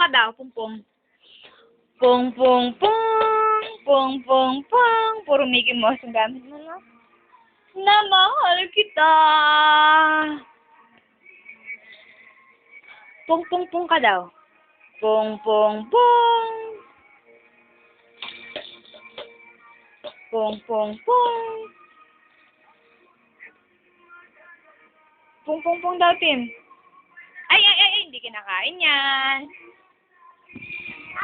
ka daw. Pung-pung. Pung-pung-pung. Pung-pung-pung. Puro Mickey Mouse ang gamit mo, no? Na mahal kita. Pung-pung-pung ka daw. Pung-pung-pung. Pung-pung-pung. Pung-pung-pung daw, Tim. Ay, hindi kinakain yan.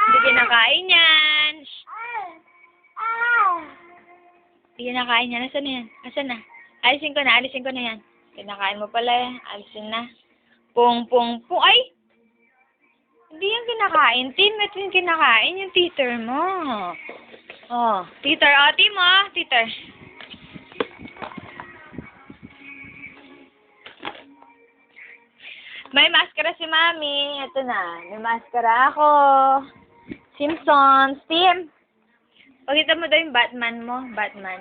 Hindi kinakain yan. Hindi kinakain yan. Asan na yan? Asan na? Alisin ko na yan. Kinakain mo pala yan. Alisin na. Pung-pung-pung. Ay! Hindi yan kinakain, Tim. Ito yung kinakain, yung teeter mo. Oh, teeter. Oh, Tim, oh. Teeter. May maskara si Mami. Ito na. May maskara ako. Simpsons. Tim. Pakita mo daw yung Batman mo. Batman.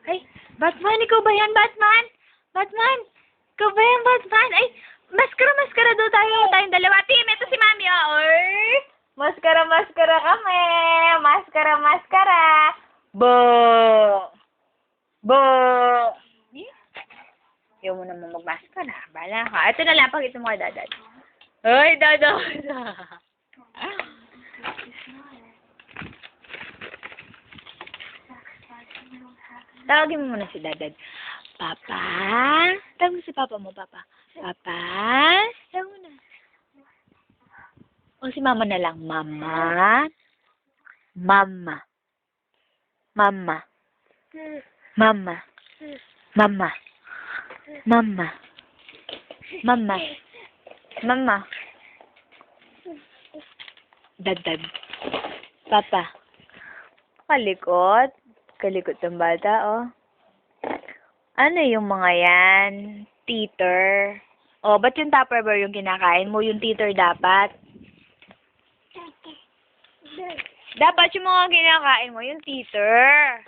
Ay, Batman. Ikaw ba yan, Batman? Batman. Ikaw ba yan, Batman? Ay, maskara daw tayo. Tayong dalawa. Tim, ito si Mami. Oh. Oy. Maskara kami. Maskara. Bo. Ayaw mo naman magmaskara. Bala ka. Ito na lang. Pakita mo kay Dadad. Ay, Dadad. Tawagin mo muna si Dadad. Papa? Tawag mo si Papa mo, Papa. Papa? Tawag mo na. O si Mama na lang. Mama? Mama. Mama. Mama. Mama. Mama. Mama. Mama. Dadad. Papa. Kalikot. Kalikot ng bata, oh. Ano yung mga yan? Teeter. Oh, ba't yung Tupperware yung kinakain mo? Yung teeter dapat. Dapat yung mga kinakain mo, yung teeter.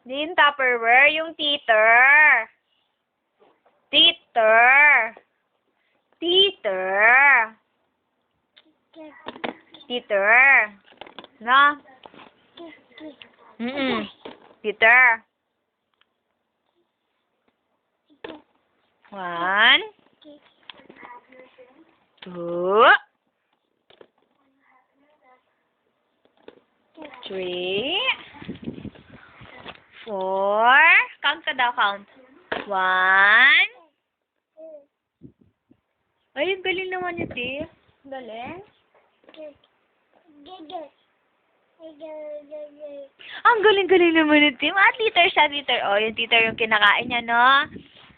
Di yung Tupperware, yung teeter. Teeter. Teeter. Teeter. No? Teeter. 1, 2, 3, 4. Count ka daw, count. 1. Ay, galing naman yun, Tim. Galing. Ang galing-galing naman yun, Tim. Ah, teeter siya, teeter. Oh, yung teeter yung kinakain niya, no?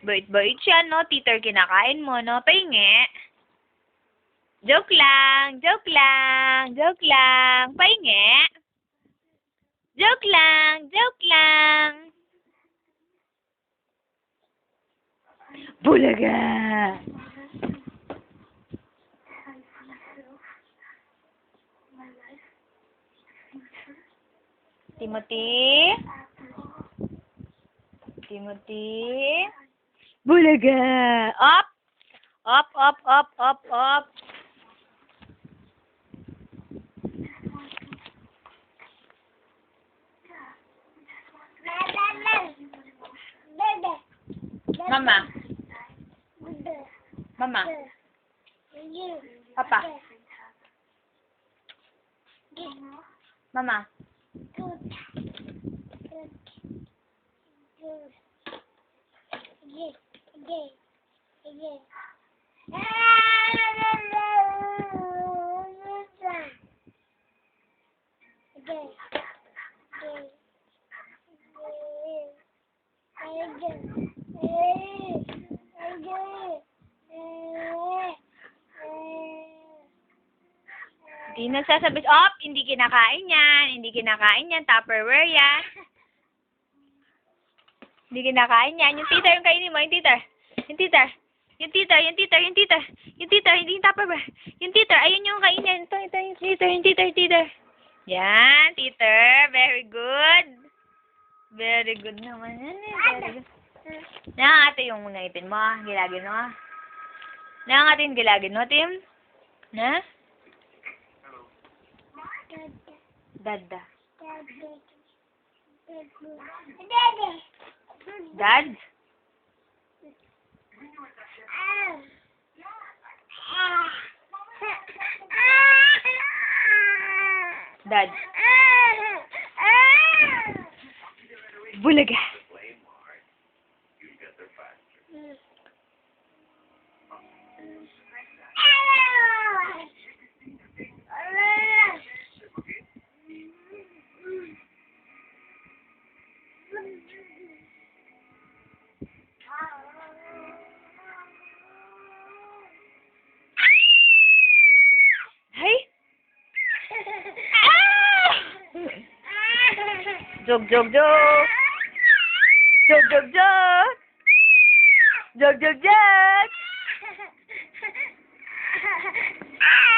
Bait-bait siya, no? Teeter kinakain mo, no? Pahingi. Joke lang. Joke lang. Joke lang. Pahingi. Joke lang. Joke lang. Bulaga! Timothy? Timothy? Bulaga! Up! Up, up, up, up, up. Mama. Mama. Papa. Mama. Hindi nagsasabi, hindi kinakain yan. Hindi kinakain yan. Tupperware yan. Hindi kinakain yan. Yung teeter yung kainin mo. Yung teeter. Yung teeter. Yung teeter. Yung teeter. Yung teeter. Yung teeter. Hindi yung Tupperware. Yung teeter. Ayun yung kainin. Ito. Yung teeter. Yung teeter. Teeter. Yan. Teeter. Very good. Very good naman yan. Very good. Nangangati yung ngipin mo. Gilagin mo. Nangangati yung gilagin mo, Tim? Na? Dada. Dad? Dad. Bulaga. Hay? Jog, jog, jog. Jog, jog, jog. Jog, jog, jog.